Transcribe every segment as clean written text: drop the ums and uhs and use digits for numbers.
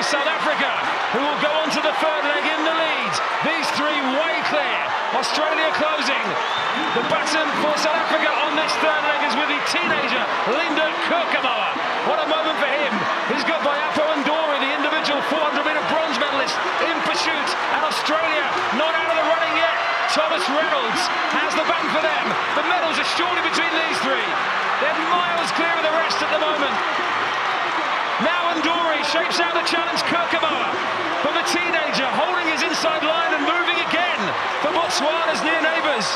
South Africa, who will go on to the third leg in the lead. These three way clear. Australia closing. The baton for South Africa on this third leg is with the teenager, Leendert Koekemoer. What a moment for him. He's got Bayapo and Dory, the individual 400-metre bronze medalist, in pursuit. And Australia not out of the running yet. Thomas Reynolds has the bank for them. The medals are surely between these three. They're miles clear of the rest at the moment. Now Ndori shapes out the challenge, Koekemoer. But the teenager holding his inside line and moving again for Botswana's near neighbours.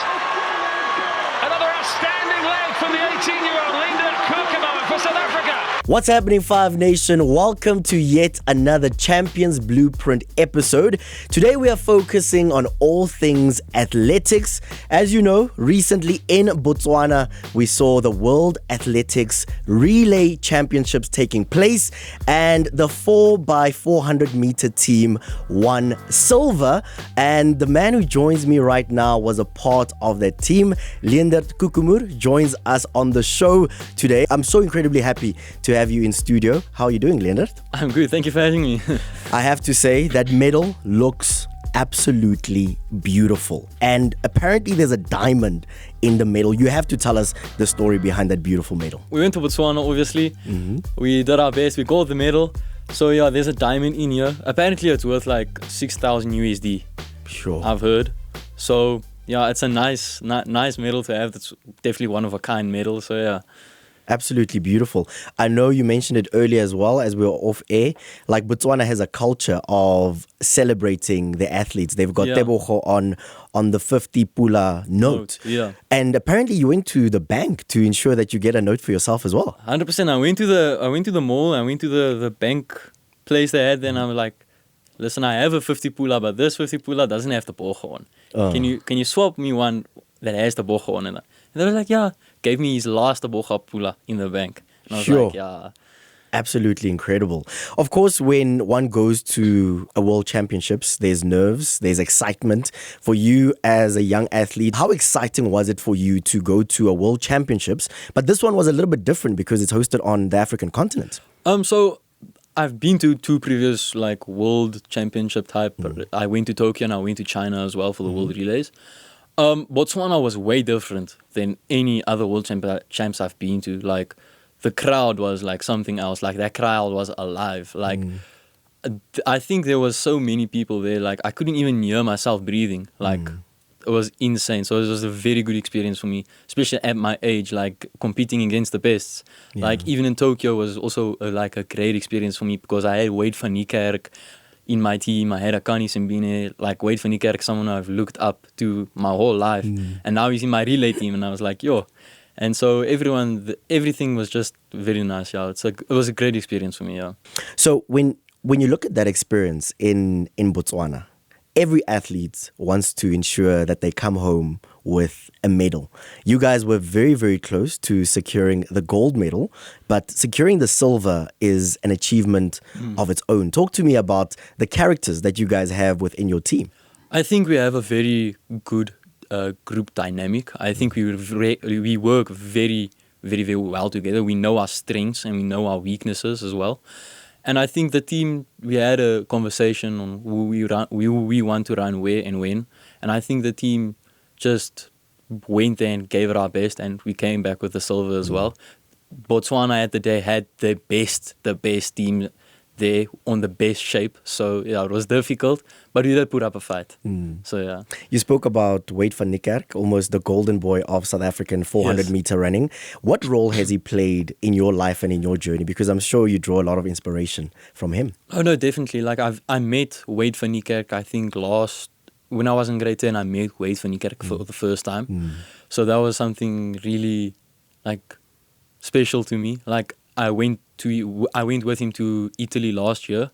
Another outstanding leg from the 18-year-old Leendert Koekemoer for South Africa. What's happening, Five Nation? Welcome to yet another Champions Blueprint episode. Today we are focusing on all things athletics. As you know, recently in Botswana, we saw the World Athletics Relay Championships taking place, and the 4x400 meter team won silver. And the man who joins me right now was a part of that team. Leendert Koekemoer joins us on the show today. I'm so incredibly happy to have you in studio. How are you doing, Leendert? I'm good. Thank you for having me. I have to say that medal looks absolutely beautiful. And apparently there's a diamond in the medal. You have to tell us the story behind that beautiful medal. We went to Botswana, obviously. We did our best. We got the medal. So yeah, there's a diamond in here. Apparently it's worth like 6,000 USD. Sure. I've heard. So yeah, it's a nice medal to have. That's definitely one of a kind medal. So yeah. Absolutely beautiful. I know you mentioned it earlier as well as we were off air. Like Botswana has a culture of celebrating the athletes. They've got Tebogo on the 50 pula note. Yeah. And apparently you went to the bank to ensure that you get a note for yourself as well. 100%. I went to the mall. I went to the bank place they had. Then I was like, listen, I have a 50 pula, but this 50 pula doesn't have the bogo on. Can you swap me one that has the bogo on? And they were like, yeah. Gave me his last bogo pula in the bank. And I was like, yeah. Absolutely incredible. Of course, when one goes to a World Championships, there's nerves, there's excitement. For you as a young athlete, how exciting was it for you to go to a World Championships? But this one was a little bit different because it's hosted on the African continent. So I've been to two previous like World Championship type. I went to Tokyo and I went to China as well for the World Relays. Botswana was way different than any other world champs I've been to. Like, the crowd was like something else. Like, that crowd was alive. Like, I think there was so many people there. Like, I couldn't even hear myself breathing. Like, it was insane. So it was a very good experience for me, especially at my age, like competing against the best. Like, even in Tokyo was also like a great experience for me because I had Wade van Niekerk in my team. I had Akani Simbine, like Wade van Niekerk, someone I've looked up to my whole life. And now he's in my relay team and I was like, yo. And so everything was just very nice, yeah. It was a great experience for me, yeah. So when you look at that experience in Botswana, every athlete wants to ensure that they come home with a medal. You guys were very, very close to securing the gold medal, but securing the silver is an achievement of its own. Talk to me about the characters that you guys have within your team. I think we have a very good group dynamic. I think we work very, very, very well together. We know our strengths and we know our weaknesses as well. And I think the team, we had a conversation on who we want to run where and when. And I think the team just went there and gave it our best, and we came back with the silver as well. Botswana at the day had the best team there on the best shape. So yeah, it was difficult, but we did put up a fight. So yeah. You spoke about Wade van Niekerk, almost the golden boy of South African 400 meter running. What role has he played in your life and in your journey? Because I'm sure you draw a lot of inspiration from him. Oh no, definitely. Like I met Wade van Niekerk, I think when I was in grade 10, I met Wade van Niekerk for the first time. So that was something really like special to me. Like I went with him to Italy last year,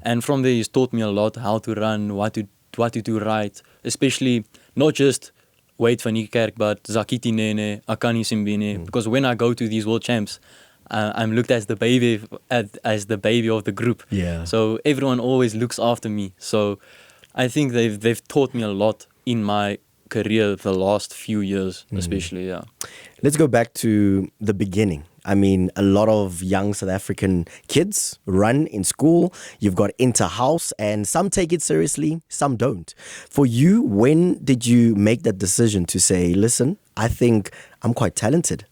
and from there he's taught me a lot how to run, what to do right, especially not just Wade van Niekerk, but Zakiti Nene, Akani Simbine. Because when I go to these world champs, I'm looked as the baby of the group. Yeah. So everyone always looks after me. So I think they've taught me a lot in my career the last few years, especially. Yeah. Let's go back to the beginning I mean, a lot of young South African kids run in school. You've got inter-house, and some take it seriously, some don't. For you, when did you make that decision to say, listen, I think I'm quite talented?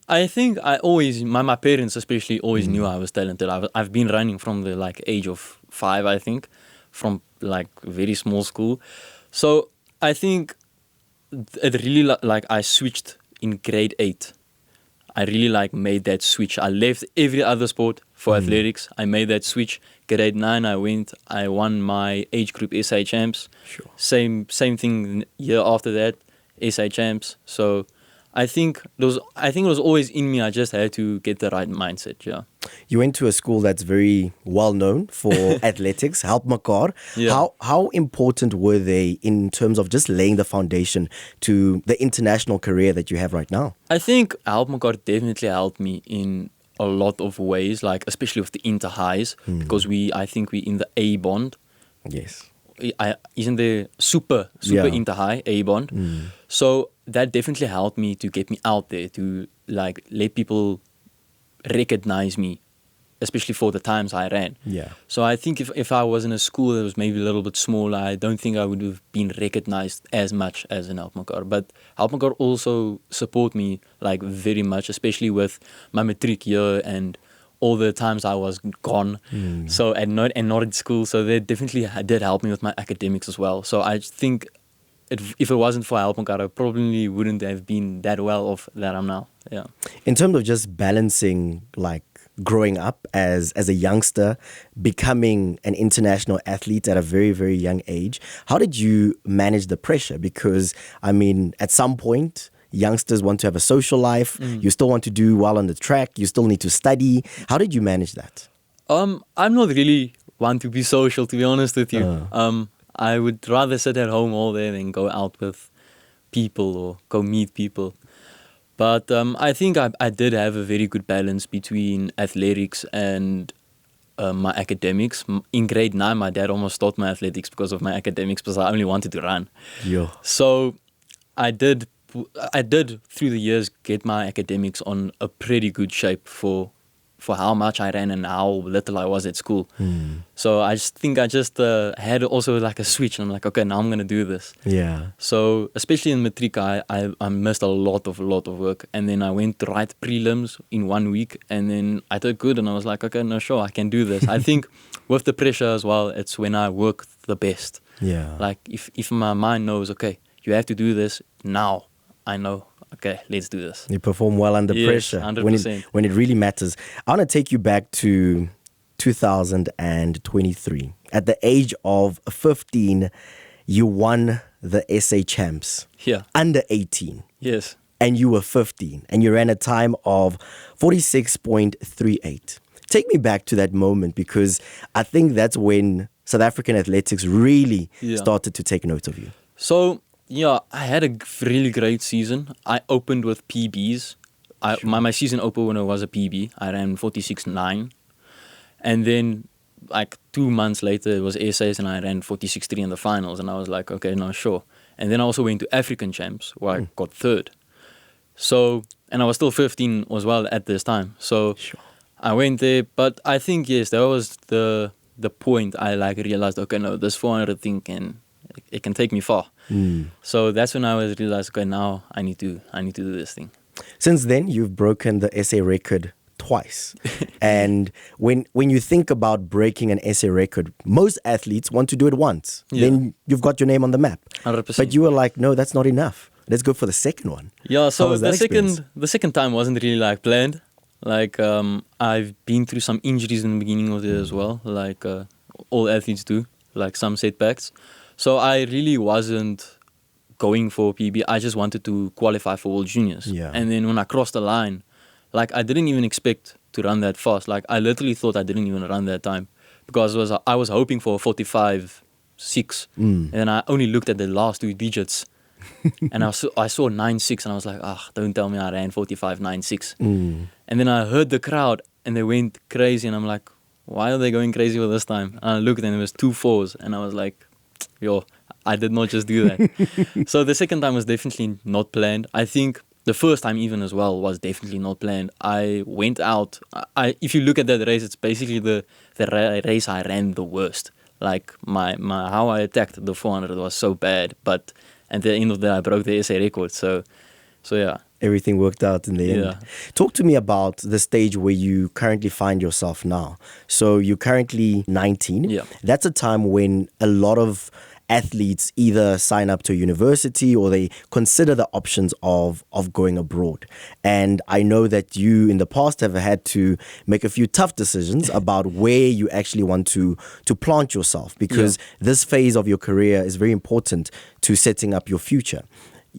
I think I always, my parents especially always knew I was talented. I've been running from the like age of 5, I think, from like very small school. So I think it really like I switched in grade 8. I really like made that switch. I left every other sport for athletics. I made that switch. Grade 9, I won my age group SA champs. Sure. Same thing year after that, SA champs. So I think it was always in me. I just had to get the right mindset. Yeah. You went to a school that's very well known for athletics, Help Mekaar. Yeah. How important were they in terms of just laying the foundation to the international career that you have right now? I think Help Mekaar definitely helped me in a lot of ways, like especially with the inter-highs, because I think we in the A bond. Yes. Isn't there super Yeah. inter-high A bond? So that definitely helped me to get me out there, to like let people recognize me, especially for the times I ran. Yeah. So I think if I was in a school that was maybe a little bit smaller, I don't think I would have been recognized as much as in Help Mekaar. But Help Mekaar also support me like very much, especially with my matric year and all the times I was gone. So and not at school. So they definitely did help me with my academics as well. So I think if it wasn't for Help Mekaar, I probably wouldn't have been that well off that I'm now. Yeah. In terms of just balancing like growing up as a youngster, becoming an international athlete at a very, very young age, how did you manage the pressure? Because, I mean, at some point, youngsters want to have a social life. You still want to do well on the track. You still need to study. How did you manage that? I'm not really one to be social, to be honest with you. I would rather sit at home all day than go out with people or go meet people. But I think I did have a very good balance between athletics and my academics. In grade 9, my dad almost stopped my athletics because of my academics because I only wanted to run. Yeah. So I did through the years get my academics on a pretty good shape for how much I ran and how little I was at school. So I just think I had also like a switch. And I'm like, okay, now I'm going to do this. Yeah. So especially in matric, I missed a lot of work. And then I went to write prelims in 1 week. And then I did good. And I was like, okay, no, sure, I can do this. I think with the pressure as well, it's when I work the best. Yeah. Like if my mind knows, okay, you have to do this now, I know, okay, let's do this. You perform well under Yes, pressure 100%. when it really matters. I want to take you back to 2023. At the age of 15, you won the SA champs. Yeah. Under 18. Yes. And you were 15. And you ran a time of 46.38. Take me back to that moment, because I think that's when South African athletics really started to take note of you. So, yeah, I had a really great season. I opened with PBs. My season opener was a PB. I ran 46.9. And then, like 2 months later, it was SAs and I ran 46.3 in the finals. And I was like, okay, no, sure. And then I also went to African champs where I got 3rd. So, and I was still 15 as well at this time. So I went there. But I think, yes, that was the point I like realized, okay, no, this 400 thing it can take me far. So that's when I realized, okay, now I need to do this thing. Since then, you've broken the SA record twice. And when you think about breaking an SA record, most athletes want to do it once. Yeah. Then you've got your name on the map. 100%. But you were like, no, that's not enough. Let's go for the second one. Yeah, so How was that experience? the second time wasn't really like planned. Like I've been through some injuries in the beginning of the year as well, like all athletes do, like some setbacks. So I really wasn't going for PB. I just wanted to qualify for World Juniors. Yeah. And then when I crossed the line, like I didn't even expect to run that fast. Like I literally thought I didn't even run that time because I was hoping for 45.6, and I only looked at the last 2 digits, and I saw 9.6, and I was like, don't tell me I ran 45.96. And then I heard the crowd, and they went crazy, and I'm like, why are they going crazy for this time? And I looked, and it was 2 4s, and I was like, yo, I did not just do that. So the second time was definitely not planned. I think the first time even as well was definitely not planned. I went out. If you look at that race, it's basically the race I ran the worst. Like my how I attacked the 400 was so bad, but at the end of the day, I broke the SA record. So yeah. Everything worked out in the end. Yeah. Talk to me about the stage where you currently find yourself now. So you're currently 19. Yeah. That's a time when a lot of athletes either sign up to a university or they consider the options of going abroad. And I know that you in the past have had to make a few tough decisions about where you actually want to plant yourself, because this phase of your career is very important to setting up your future.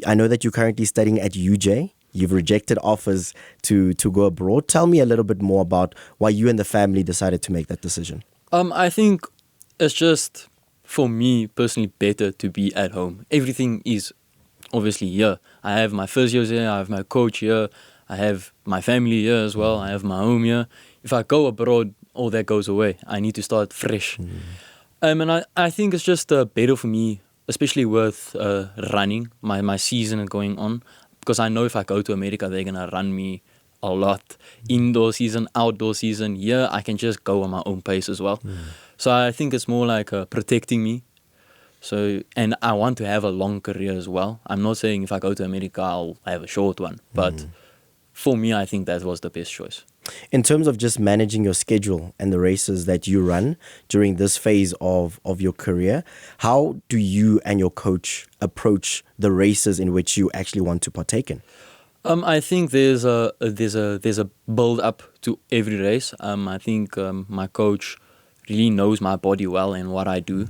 I know that you're currently studying at UJ. You've rejected offers to go abroad. Tell me a little bit more about why you and the family decided to make that decision. I think it's just, for me personally, better to be at home. Everything is obviously here. I have my physios here, I have my coach here, I have my family here as well, I have my home here. If I go abroad, all that goes away. I need to start fresh. And I think it's just better for me, especially with running, my season going on, because I know if I go to America, they're going to run me a lot. Indoor season, outdoor season. Here, I can just go on my own pace as well. So I think it's more like protecting me. So, and I want to have a long career as well. I'm not saying if I go to America, I'll have a short one. But for me, I think that was the best choice. In terms of just managing your schedule and the races that you run during this phase of your career, how do you and your coach approach the races in which you actually want to partake in? I think there's a build up to every race. I think my coach really knows my body well and what I do.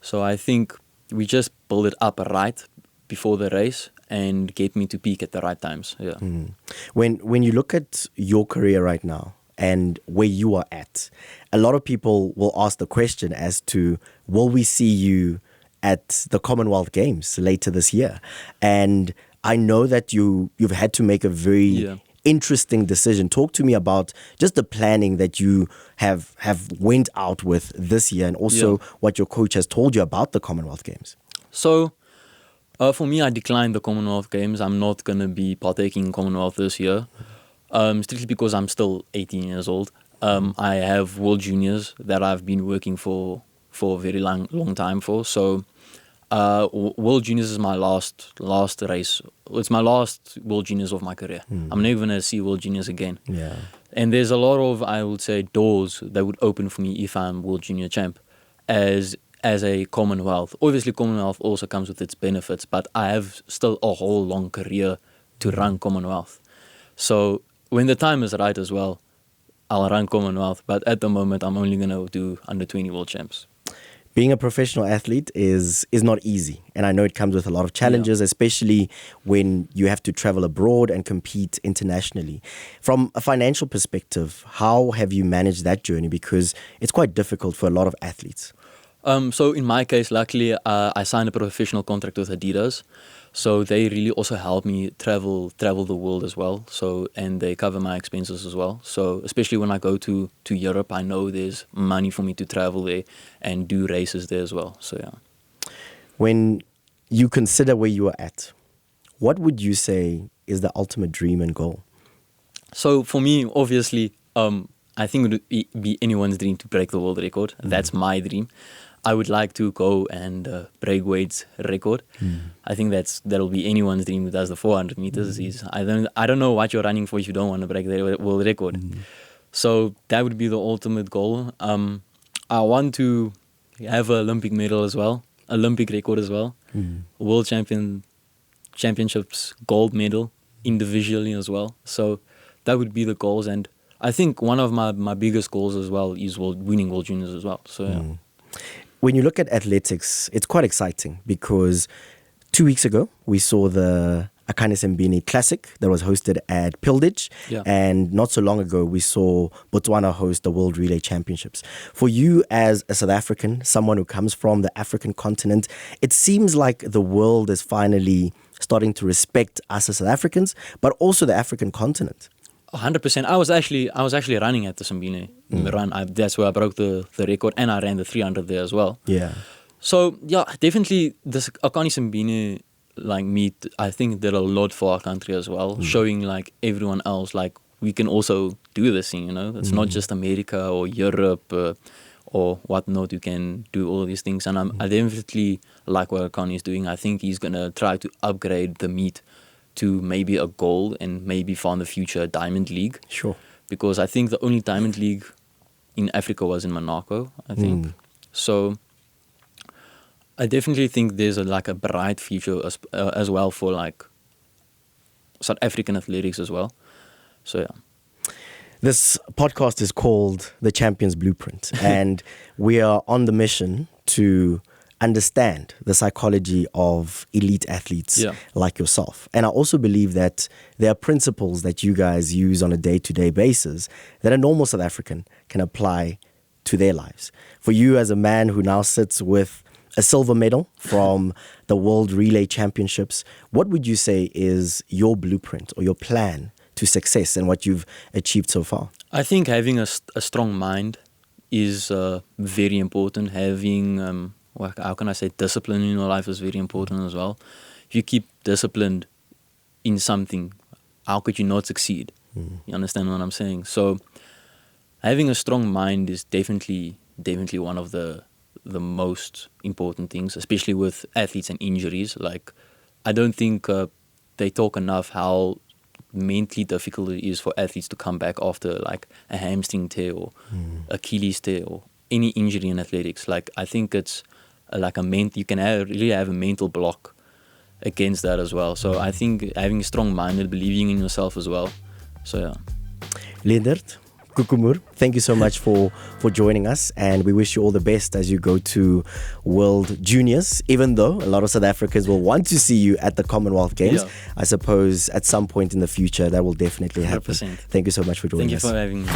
So I think we just build it up right before the race and get me to peak at the right times. Yeah. When you look at your career right now and where you are at, a lot of people will ask the question as to, will we see you at the Commonwealth Games later this year? And I know that you've had to make a very interesting decision. Talk to me about just the planning that you have went out with this year, and also what your coach has told you about the Commonwealth Games. So for me, I declined the Commonwealth Games. I'm not going to be partaking in Commonwealth this year, strictly because I'm still 18 years old. I have World Juniors that I've been working for a very long time for. So World Juniors is my last race. It's my last World Juniors of my career. I'm never going to see World Juniors again. Yeah. And there's a lot of, I would say, doors that would open for me if I'm World Junior champ as a Commonwealth. Obviously, Commonwealth also comes with its benefits, but I have still a whole long career to run Commonwealth. So when the time is right as well, I'll run Commonwealth. But at the moment, I'm only going to do under 20 world champs. Being a professional athlete is not easy. And I know it comes with a lot of challenges, especially when you have to travel abroad and compete internationally. From a financial perspective, how have you managed that journey? Because it's quite difficult for a lot of athletes. So in my case, luckily, I signed a professional contract with Adidas. So they really also help me travel the world as well. So, and they cover my expenses as well. So especially when I go to Europe, I know there's money for me to travel there and do races there as well. So yeah. When you consider where you are at, what would you say is the ultimate dream and goal? So for me, obviously, I think it would be anyone's dream to break the world record. That's my dream. I would like to go and break Wade's record. I think that'll be anyone's dream who does the 400 meters. I don't know what you're running for if you don't want to break the world record. So that would be the ultimate goal. I want to have an Olympic medal as well, Olympic record as well, World Championships gold medal individually as well. So that would be the goals. And I think one of my biggest goals as well is winning World Juniors as well. So yeah. When you look at athletics, it's quite exciting because 2 weeks ago, we saw the Akane Simbine Classic that was hosted at Pilditch. Yeah. And not so long ago, we saw Botswana host the World Relay Championships. For you as a South African, someone who comes from the African continent, it seems like the world is finally starting to respect us as South Africans, but also the African continent. 100%. I was actually running at the Simbine run. That's where I broke the record, and I ran the 300 there as well. Yeah. So yeah, definitely this Akane Simbine like meet, I think did a lot for our country as well, showing like everyone else like we can also do this thing, you know. It's not just America or Europe or whatnot. You can do all of these things, and I definitely like what Kanye is doing. I think he's gonna try to upgrade the meet to maybe a gold and maybe for in the future a diamond league. Sure. Because I think the only diamond league in Africa was in Monaco, I think. So I definitely think there's like a bright future as well for like South African athletics as well. So yeah. This podcast is called The Champions Blueprint, and we are on the mission to understand the psychology of elite athletes like yourself. And I also believe that there are principles that you guys use on a day-to-day basis that a normal South African can apply to their lives. For you as a man who now sits with a silver medal from the World Relay Championships, what would you say is your blueprint or your plan to success and what you've achieved so far? I think having a strong mind is very important. Having how can I say, discipline in your life is very important as well. If you keep disciplined in something, how could you not succeed? You understand what I'm saying? So having a strong mind is definitely one of the most important things, especially with athletes and injuries. Like, I don't think they talk enough how mentally difficult it is for athletes to come back after like a hamstring tear or Achilles tear or any injury in athletics. Like, I think it's like you can really have a mental block against that as well. So I think having a strong mind and believing in yourself as well. So yeah. Leendert Koekemoer, thank you so much for joining us, and we wish you all the best as you go to World Juniors, even though a lot of South Africans will want to see you at the Commonwealth Games. I suppose at some point in the future that will definitely happen. 100%. Thank you so much for joining us. Thank you for having me.